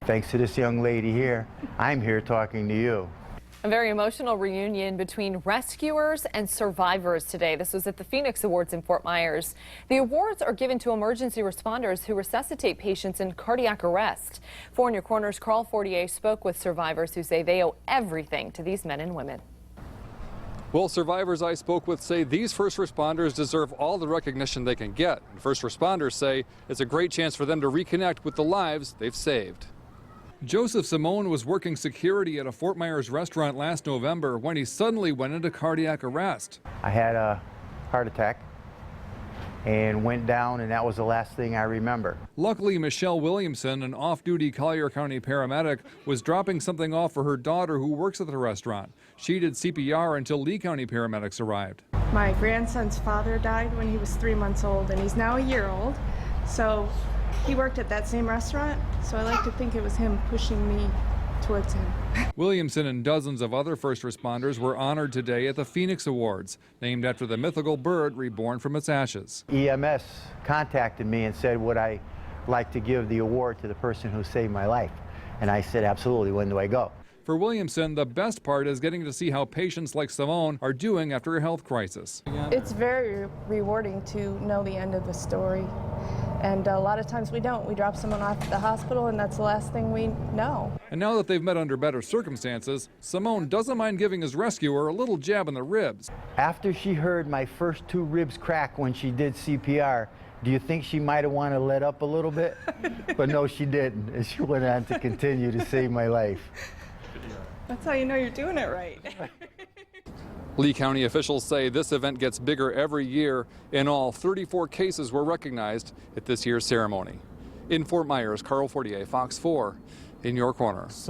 Thanks to this young lady here, I'm here talking to you. A very emotional reunion between rescuers and survivors today. This was at the Phoenix Awards in Fort Myers. The awards are given to emergency responders who resuscitate patients in cardiac arrest. 4 in Your Corner's Carl Fortier spoke with survivors who say they owe everything to these men and women. Well, survivors I spoke with say these first responders deserve all the recognition they can get. And first responders say it's a great chance for them to reconnect with the lives they've saved. Joseph Simone was working security at a Fort Myers restaurant last November when he suddenly went into cardiac arrest. I had a heart attack and went down, and that was the last thing I remember. Luckily, Michelle Williamson, an off-duty Collier County paramedic, was dropping something off for her daughter who works at the restaurant. She did CPR until Lee County paramedics arrived. My grandson's father died when he was 3 months old, and he's now a year old. So he worked at that same restaurant, so I like to think it was him pushing me towards him. Williamson and dozens of other first responders were honored today at the Phoenix Awards, named after the mythical bird reborn from its ashes. EMS contacted me and said, would I like to give the award to the person who saved my life? And I said, absolutely, when do I go? For Williamson, the best part is getting to see how patients like Simone are doing after a health crisis. It's very rewarding to know the end of the story. And a lot of times we don't. We drop someone off at the hospital, and that's the last thing we know. And now that they've met under better circumstances, Simone doesn't mind giving his rescuer a little jab in the ribs. After she heard my first 2 ribs crack when she did CPR, do you think she might have wanted to let up a little bit? But no, she didn't. And she went on to continue to save my life. That's how you know you're doing it right. Lee County officials say this event gets bigger every year. In all, 34 cases were recognized at this year's ceremony. In Fort Myers, Carl Fortier, Fox 4, in your corner.